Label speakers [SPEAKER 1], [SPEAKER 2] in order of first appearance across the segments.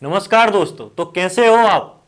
[SPEAKER 1] नमस्कार दोस्तों। तो कैसे हो आप।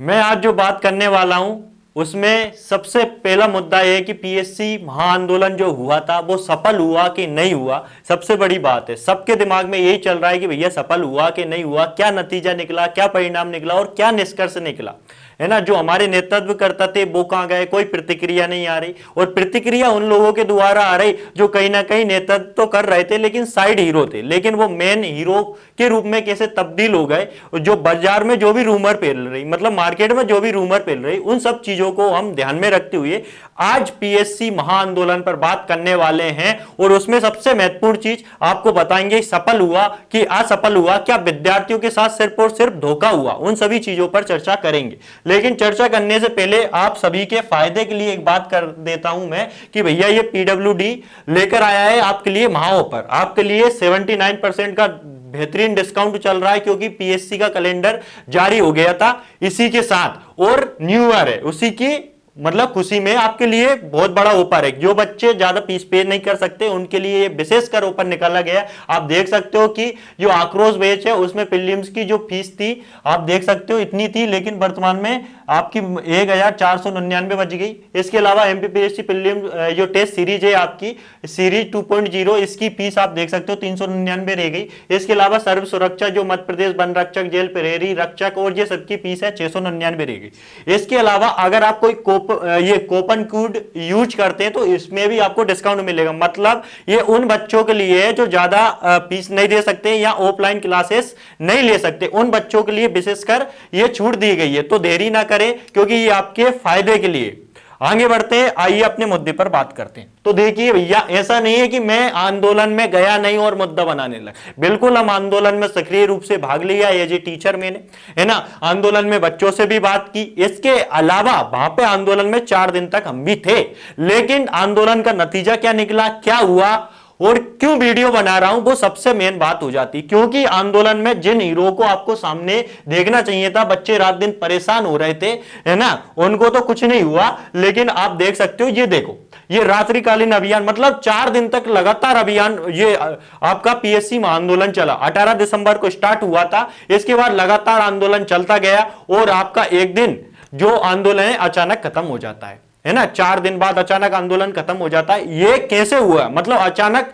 [SPEAKER 1] मैं आज जो बात करने वाला हूं उसमें सबसे पहला मुद्दा यह है कि पीएससी महाआंदोलन जो हुआ था वो सफल हुआ कि नहीं हुआ। सबसे बड़ी बात है, सबके दिमाग में यही चल रहा है कि भैया सफल हुआ कि नहीं हुआ, क्या नतीजा निकला, क्या परिणाम निकला और क्या निष्कर्ष निकला, है ना। जो हमारे नेतृत्व करता थे वो कहां गए, कोई प्रतिक्रिया नहीं आ रही। और प्रतिक्रिया उन लोगों के द्वारा आ रही जो कहीं ना कहीं नेतृत्व तो कर रहे थे लेकिन साइड हीरो थे, लेकिन वो मेन हीरो के रूप में कैसे तब्दील हो गए। जो बाजार में जो भी रूमर फैल रही, मतलब मार्केट में जो भी रूमर फैल रही, उन सब चीजों को हम ध्यान में रखते हुए आज पीएससी महाआंदोलन पर बात करने वाले हैं। और उसमें सबसे महत्वपूर्ण चीज आपको बताएंगे, सफल हुआ कि असफल हुआ, क्या विद्यार्थियों के साथ सिर्फ और सिर्फ धोखा हुआ, उन सभी चीजों पर चर्चा करेंगे। लेकिन चर्चा करने से पहले आप सभी के फायदे के लिए एक बात कर देता हूं मैं कि भैया ये पीडब्ल्यूडी लेकर आया है आपके लिए महाऑफर। आपके लिए 79% का बेहतरीन डिस्काउंट चल रहा है क्योंकि पीएससी का कैलेंडर जारी हो गया था इसी के साथ, और न्यू ईयर है, उसी की मतलब खुशी में आपके लिए बहुत बड़ा ऑफर है। जो बच्चे ज्यादा फीस पे नहीं कर सकते उनके लिए विशेषकर ऑफर निकाला गया। आप देख सकते हो कि जो आक्रोश बैच है उसमें प्रीलिम्स की जो फीस थी आप देख सकते हो इतनी थी, लेकिन वर्तमान में आपकी 1499 बच गई। इसके अलावा एमपीपीएससी प्रीलिम जो टेस्ट सीरीज है आपकी सीरीज 2.0, इसकी फीस आप देख सकते हो 399 रह गई। इसके अलावा सर्व सुरक्षा जो मध्य प्रदेश वन रक्षक, जेल प्रहरी रक्षक और ये सबकी फीस है 699 रह गई। इसके अलावा अगर आप कोई ये कूपन कोड यूज करते हैं तो इसमें भी आपको डिस्काउंट मिलेगा। मतलब ये उन बच्चों के लिए है जो ज्यादा फीस नहीं दे सकते या ऑफलाइन क्लासेस नहीं ले सकते, उन बच्चों के लिए विशेषकर ये छूट दी गई है। तो देरी ना करें क्योंकि ये आपके फायदे के लिए। आगे बढ़ते हैं, आइए अपने मुद्दे पर बात करते हैं। तो देखिए भैया, ऐसा नहीं है कि मैं आंदोलन में गया नहीं और मुद्दा बनाने लगा। बिल्कुल हम आंदोलन में सक्रिय रूप से भाग लिया एज ए टीचर मैंने, है ना। आंदोलन में बच्चों से भी बात की। इसके अलावा वहां पे आंदोलन में 4 दिन तक हम भी थे, लेकिन आंदोलन का नतीजा क्या निकला, क्या हुआ और क्यों वीडियो बना रहा हूं वो सबसे मेन बात हो जाती। क्योंकि आंदोलन में जिन हीरो को आपको सामने देखना चाहिए था, बच्चे रात दिन परेशान हो रहे थे, है ना, उनको तो कुछ नहीं हुआ। लेकिन आप देख सकते हो, ये देखो, ये रात्रिकालीन अभियान, मतलब 4 दिन तक लगातार अभियान ये आपका पीएससी में आंदोलन चला। 18 दिसंबर को स्टार्ट हुआ था, इसके बाद लगातार आंदोलन चलता गया और आपका एक दिन जो आंदोलन है अचानक खत्म हो जाता है ना। 4 दिन बाद अचानक आंदोलन खत्म हो जाता है। ये कैसे हुआ, मतलब अचानक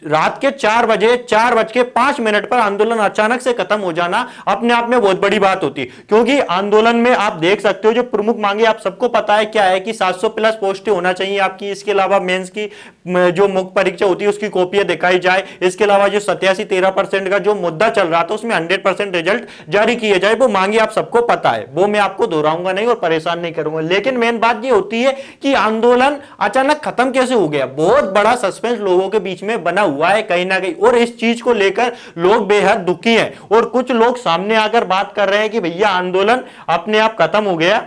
[SPEAKER 1] रात के 4:05 पर आंदोलन अचानक से खत्म हो जाना अपने आप में बहुत बड़ी बात होती है। क्योंकि आंदोलन में आप देख सकते हो जो प्रमुख मांगे आप सबको पता है क्या है कि 700 प्लस पोस्टें होना चाहिए आपकी। इसके अलावा मेंस की जो मुख्य परीक्षा होती है उसकी कॉपियां दिखाई जाए। इसके अलावा जो 87-13% का जो मुद्दा चल रहा था उसमें 100% रिजल्ट जारी किए जाए। वो मांगे आप सबको पता है, वो मैं आपको दोहराऊंगा नहीं और परेशान नहीं करूंगा। लेकिन मेन बात ये होती है कि आंदोलन अचानक खत्म कैसे हो गया। बहुत बड़ा सस्पेंस लोगों के बीच में बना हुआ है कहीं ना कहीं, और इस चीज को लेकर लोग बेहद दुखी हैं। और कुछ लोग सामने आकर बात कर रहे हैं कि भैया आंदोलन अपने आप खत्म हो गया,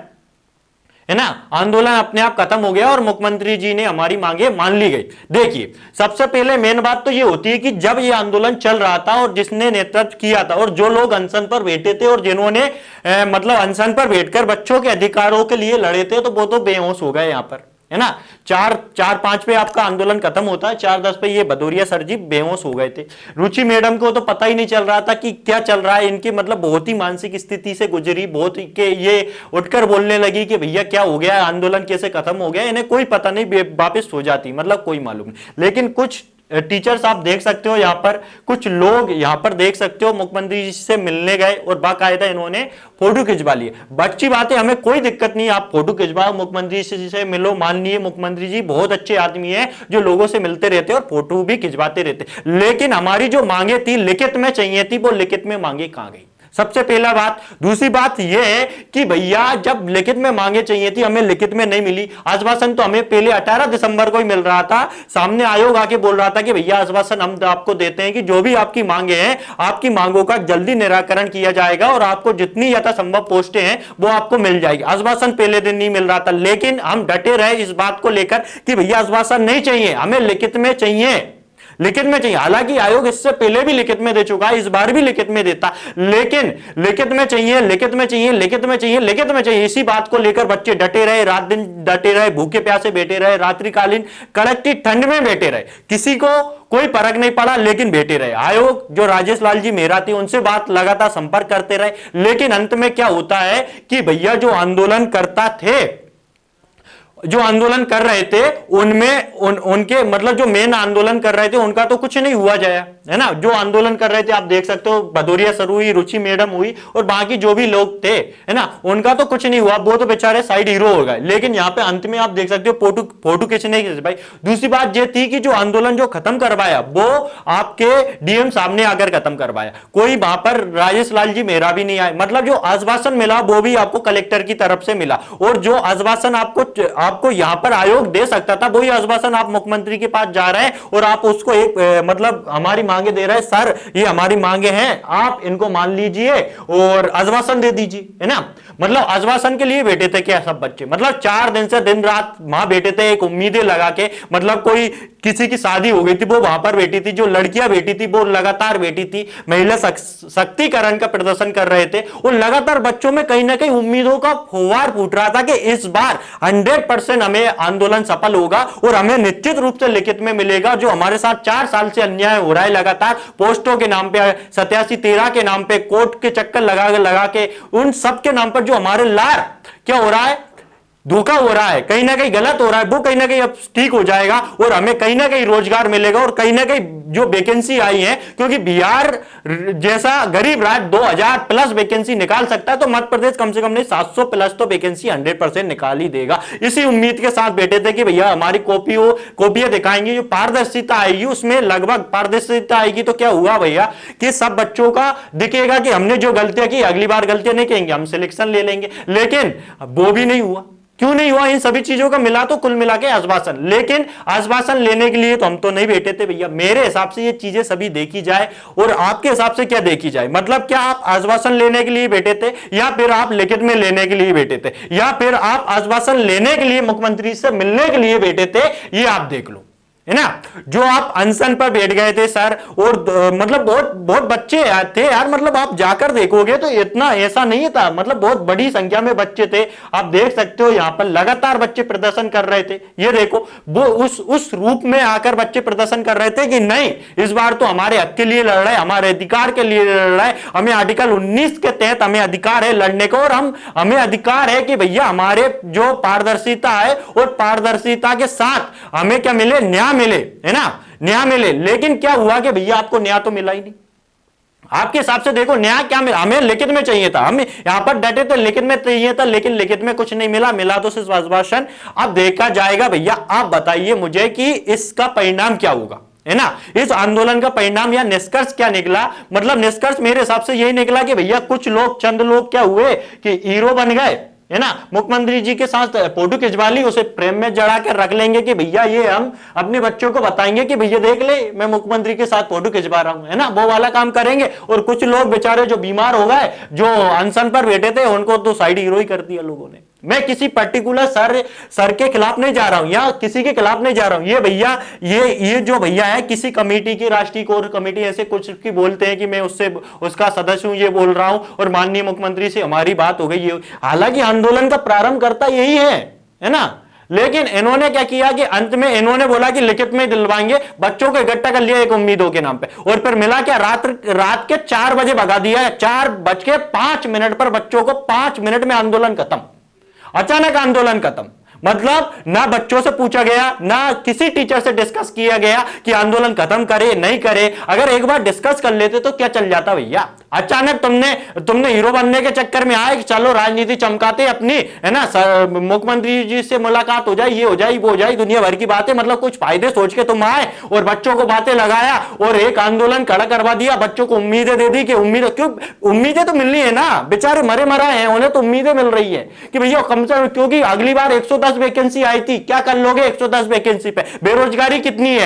[SPEAKER 1] है ना, आंदोलन अपने आप खत्म हो गया और मुख्यमंत्री जी ने हमारी मांगे मान ली गई। देखिए, सबसे पहले मेन बात तो ये होती है कि जब ये आंदोलन चल रहा था और जिसने नेतृत्व किया था और जो लोग अनशन पर बैठे थे और जिन्होंने मतलब अनशन पर बैठकर बच्चों के अधिकारों के लिए लड़े थे, तो वो तो बेहोश हो गए यहाँ पर, है ना। 4:05 पे आपका आंदोलन खत्म होता है, 4:10 पे ये भदौरिया सर जी बेहोश हो गए थे। रुचि मैडम को तो पता ही नहीं चल रहा था कि क्या चल रहा है। इनकी मतलब बहुत ही मानसिक स्थिति से गुजरी, बहुत के ये उठकर बोलने लगी कि भैया क्या हो गया, आंदोलन कैसे खत्म हो गया, इन्हें कोई पता नहीं, वापस हो जाती, मतलब कोई मालूम नहीं। लेकिन कुछ टीचर्स आप देख सकते हो यहाँ पर, कुछ लोग यहाँ पर देख सकते हो मुख्यमंत्री जी से मिलने गए और बाकायदा इन्होंने फोटो खिंचवा लिए। अच्छी बात है, हमें कोई दिक्कत नहीं, आप फोटो खिंचवाओ, मुख्यमंत्री से मिलो। माननीय मुख्यमंत्री जी बहुत अच्छे आदमी है जो लोगों से मिलते रहते और फोटो भी खिंचवाते रहते। लेकिन हमारी जो मांगे थी लिखित में चाहिए थी, वो लिखित में मांगे कहां गई, सबसे पहला बात। दूसरी बात यह है कि भैया जब लिखित में मांगे चाहिए थी, हमें लिखित में नहीं मिली। आश्वासन तो हमें पहले 18 दिसंबर को ही मिल रहा था। सामने आयोग आके बोल रहा था कि भैया आश्वासन हम आपको देते हैं कि जो भी आपकी मांगे हैं, आपकी मांगों का जल्दी निराकरण किया जाएगा और आपको जितनी यथासंभव पोस्टें हैं वो आपको मिल जाएगी। आश्वासन पहले दिन नहीं मिल रहा था, लेकिन हम डटे रहे इस बात को लेकर कि भैया आश्वासन नहीं चाहिए, हमें लिखित में चाहिए। लिखित में चाहिए। हालांकि आयोग इससे पहले भी लिखित में दे चुका है, इस बार भी लिखित में देता, लेकिन लिखित में चाहिए, लिखित में चाहिए, लिखित में चाहिए, लिखित में चाहिए। इसी बात को लेकर बच्चे डटे रहे, रात दिन डटे रहे, भूखे प्यासे बैठे रहे, रात्रिकालीन कड़कती ठंड में बैठे रहे, किसी को कोई फर्क नहीं पड़ा, लेकिन बैठे रहे। आयोग जो राजेश लाल जी मेहरा थी उनसे बात लगातार संपर्क करते रहे, लेकिन अंत में क्या होता है कि भैया जो आंदोलन करता थे, जो आंदोलन कर रहे थे उनमें उनके मतलब जो मेन आंदोलन कर रहे थे उनका तो कुछ नहीं हुआ जाया, है ना। जो आंदोलन कर रहे थे आप देख सकते हो, भदौरिया सर हुई, रुचि मैडम हुई और बाकी जो भी लोग थे, है ना, उनका तो कुछ नहीं हुआ, वो तो बेचारे साइड हीरो हो गए। लेकिन यहां पे अंत में आप देख सकते हो फोटो खींचने की भाई। दूसरी बात यह थी कि जो आंदोलन जो खत्म करवाया वो आपके डीएम साहब ने आकर खत्म करवाया, कोई वहां पर राजेश लाल जी मेहरा भी नहीं आए। मतलब जो आश्वासन मिला वो भी आपको कलेक्टर की तरफ से मिला, और जो आश्वासन आपको यहां पर आयोग दे सकता था वही आश्वासन आप मुख्यमंत्री के पास जा रहे हैं और आप उसको एक मतलब हमारी मांगे दे रहे हैं, सर ये हमारी मांगे हैं, आप इनको मान लीजिए और आश्वासन दे दीजिए, है ना। मतलब आश्वासन के लिए बैठे थे क्या सब बच्चे, मतलब 4 दिन से दिन रात वहां बैठे थे एक उम्मीदें लगा के। मतलब कोई किसी की शादी हो गई थी वो वहां पर बैठी थी, जो लड़कियां बैठी थी वो लगातार बैठी थी, महिला शक्तिकरण का प्रदर्शन कर रहे थे, और लगातार बच्चों में कहीं ना कहीं उम्मीदों का फुहार फूट रहा था कि इस बार 100% हमें आंदोलन सफल होगा और हमें निश्चित रूप से लिखित में मिलेगा। जो हमारे साथ 4 साल से अन्याय हो रहा है लगातार, पोस्टों के नाम पे 87-13 के नाम पे, कोर्ट के चक्कर लगा के, उन सब के नाम पर जो हमारे लार क्या हो रहा है, धोखा हो रहा है, कहीं ना कहीं गलत हो रहा है, वो कहीं ना कहीं अब ठीक हो जाएगा और हमें कहीं ना कहीं रोजगार मिलेगा। और कहीं ना कहीं जो वैकेंसी आई है, क्योंकि बिहार जैसा गरीब राज्य 2000 प्लस वैकेंसी निकाल सकता है, तो मध्य प्रदेश कम से कम नहीं 700 प्लस तो वैकेंसी 100% निकाल ही देगा। इसी उम्मीद के साथ बैठे थे कि भैया हमारी कॉपियां दिखाएंगे, जो पारदर्शिता आएगी उसमें लगभग पारदर्शिता आएगी। तो क्या हुआ भैया कि सब बच्चों का दिखेगा कि हमने जो गलतियां की अगली बार गलतियां नहीं करेंगे, हम सिलेक्शन ले लेंगे, लेकिन वो भी नहीं हुआ। क्यों नहीं हुआ? इन सभी चीजों का मिला तो कुल मिला के आश्वासन, लेकिन आश्वासन लेने के लिए तो हम तो नहीं बैठे थे भैया। मेरे हिसाब से ये चीजें सभी देखी जाए, और आपके हिसाब से क्या देखी जाए, मतलब क्या आप आश्वासन लेने के लिए बैठे थे या फिर आप लिखित में लेने के लिए बैठे थे, या फिर आप आश्वासन लेने के लिए मुख्यमंत्री से मिलने के लिए बैठे थे, ये आप देख लो, है ना। जो आप अनशन पर बैठ गए थे सर, और मतलब बहुत बहुत बच्चे थे यार, मतलब आप जाकर देखोगे तो इतना ऐसा नहीं था, मतलब बहुत बड़ी संख्या में बच्चे थे। आप देख सकते हो यहां पर लगातार बच्चे प्रदर्शन कर रहे थे। ये देखो वो उस रूप में आकर बच्चे प्रदर्शन कर रहे थे कि नहीं, इस बार तो हमारे हक के लिए लड़ रहा है, हमारे अधिकार के लिए लड़ रहा है, हमें आर्टिकल 19 के तहत हमें अधिकार है लड़ने का, और हमें अधिकार है कि भैया हमारे जो पारदर्शिता है और पारदर्शिता के साथ हमें क्या मिले, न्याय मिले, है ना, न्याय मिले। लेकिन क्या हुआ कि भैया आपको न्याय तो मिला ही नहीं। आपके हिसाब से देखो न्याय क्या मिला, हमें लिखित में चाहिए था, हम यहां पर डटे थे लिखित में चाहिए था, लेकिन लिखित में कुछ नहीं मिला, मिला तो सिर्फ आश्वासन। अब देखा जाएगा भैया, आप बताइए मुझे कि इसका परिणाम क्या होगा, है ना। इस आंदोलन का परिणाम या निष्कर्ष क्या निकला, मतलब निष्कर्ष मेरे हिसाब से यही निकला कि भैया कुछ लोग, चंद लोग क्या हुए कि हीरो बन गए, है ना। मुख्यमंत्री जी के साथ फोटो खिंचवा ली, उसे फ्रेम में जड़ा कर रख लेंगे कि भैया ये हम अपने बच्चों को बताएंगे कि भैया देख ले मैं मुख्यमंत्री के साथ फोटो खिंचवा रहा हूं, है ना, वो वाला काम करेंगे। और कुछ लोग बेचारे जो बीमार हो गए, जो अनशन पर बैठे थे, उनको तो साइड हीरो ही कर दिया लोगों ने। मैं किसी पर्टिकुलर सर के खिलाफ नहीं जा रहा हूं, या किसी के खिलाफ नहीं जा रहा हूं। ये भैया ये जो भैया है किसी कमेटी की, राष्ट्रीय कोर कमेटी ऐसे कुछ की बोलते हैं कि मैं उससे उसका सदस्य हूं, ये बोल रहा हूं और माननीय मुख्यमंत्री से हमारी बात हो गई। हालांकि आंदोलन का प्रारंभ करता यही है ना। लेकिन इन्होंने क्या किया कि अंत में इन्होंने बोला कि लिखित में दिलवाएंगे, बच्चों को इकट्ठा कर लिया एक उम्मीदों के नाम पे, और फिर मिला क्या, रात के 4 बजे भगा दिया। 4:05 पर बच्चों को 5 मिनट में आंदोलन खत्म, अचानक आंदोलन खत्म। मतलब ना बच्चों से पूछा गया, ना किसी टीचर से डिस्कस किया गया कि आंदोलन खत्म करे नहीं करे। अगर एक बार डिस्कस कर लेते तो क्या चल जाता भैया। अचानक तुमने हीरो बनने के चक्कर में आए कि चलो राजनीति चमकाते अपनी, है ना, मुख्यमंत्री जी से मुलाकात हो जाए, ये हो जाए वो हो जाए, दुनिया भर की बातें, मतलब कुछ फायदे सोच के तुम आए और बच्चों को बातें लगाया और एक आंदोलन खड़ा करवा दिया, बच्चों को उम्मीदें दे दी कि उम्मीदें तो मिलनी है ना, बेचारे मरे मरा है, उन्हें तो उम्मीदें मिल रही है कि भैया कम से कम, क्योंकि अगली बार 110 वैकेंसी आई थी, क्या कर लोगे 110 वैकेंसी पे, बेरोजगारी कितनी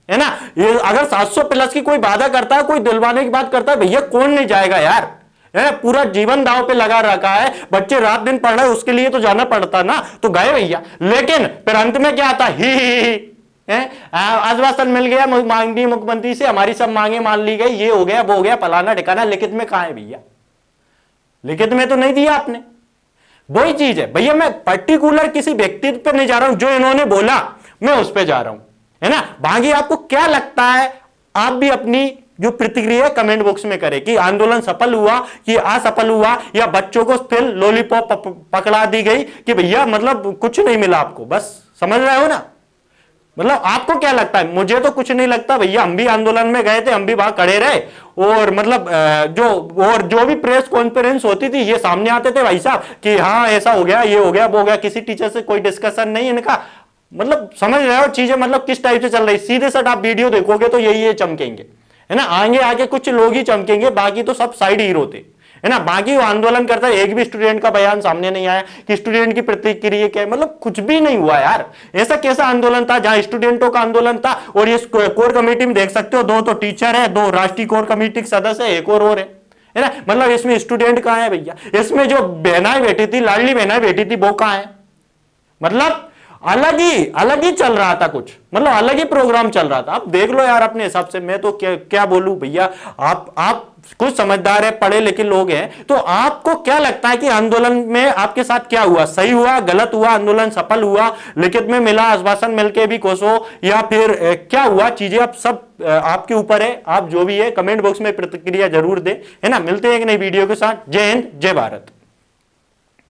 [SPEAKER 1] है ना। ये अगर 700 प्लस की कोई वादा करता है, कोई दिलवाने की बात करता है, भैया कौन नहीं जाएगा यार, है पूरा जीवन दांव पे लगा रखा है, बच्चे रात दिन पढ़ रहे हैं, उसके लिए तो जाना पड़ता ना, तो गए भैया। लेकिन फिर अंत में क्या आता, ही आश्वासन मिल गया माननीय मुख्यमंत्री से, हमारी सब मांगे मान ली गई, ये हो गया वो हो गया फलाना ठिकाना, लिखित में कहां है भैया? लिखित में तो नहीं दिया आपने। वही चीज है भैया, मैं पर्टिकुलर किसी व्यक्ति पर नहीं जा रहा हूं, जो इन्होंने बोला मैं उस पर जा रहा हूं, है ना। बाकी आपको क्या लगता है, आप भी अपनी जो प्रतिक्रिया कमेंट बॉक्स में करें कि आंदोलन सफल हुआ कि असफल हुआ, या बच्चों को फिर लॉलीपॉप पकड़ा दी गई कि भैया मतलब कुछ नहीं मिला आपको, बस समझ रहे हो ना। मतलब आपको क्या लगता है? मुझे तो कुछ नहीं लगता भैया, हम भी आंदोलन में गए थे, हम भी वहां खड़े रहे, और मतलब जो भी प्रेस कॉन्फ्रेंस होती थी ये सामने आते थे भाई साहब कि हाँ ऐसा हो गया, ये हो गया, वो हो गया, किसी टीचर से कोई डिस्कशन नहीं इनका। मतलब समझ रहे हो चीजें मतलब किस टाइप से चल रही। सीधे सट आप वीडियो देखोगे तो यही चमकेंगे, है ना। आगे कुछ लोग ही चमकेंगे, बाकी तो सब साइड हीरो थे, है ना। बाकी वो आंदोलन करता है, एक भी स्टूडेंट का बयान सामने नहीं आया कि स्टूडेंट की प्रतिक्रिया क्या है, मतलब कुछ भी नहीं हुआ यार। ऐसा कैसा आंदोलन था जहां स्टूडेंटों का आंदोलन था, और ये कोर कमेटी में देख सकते हो 2 तो टीचर है, 2 राष्ट्रीय कोर कमेटी के सदस्य है, एक और है ना। मतलब इसमें स्टूडेंट कहां है भैया? इसमें जो बहनाएं बैठी थी, लाडली बहनाएं बैठी थी, वो कहां है? मतलब अलग ही चल रहा था कुछ, मतलब अलग ही प्रोग्राम चल रहा था। आप देख लो यार अपने हिसाब से, मैं तो क्या बोलूं भैया। आप कुछ समझदार है, पढ़े लिखे लोग हैं, तो आपको क्या लगता है कि आंदोलन में आपके साथ क्या हुआ? सही हुआ, गलत हुआ, आंदोलन सफल हुआ, लिखित में मिला, आश्वासन मिलके भी खुश हो, या फिर क्या हुआ? चीजें आप सब आपके ऊपर है। आप जो भी है कमेंट बॉक्स में प्रतिक्रिया जरूर दे, है ना। मिलते हैं एक नई वीडियो के साथ। जय हिंद, जय भारत।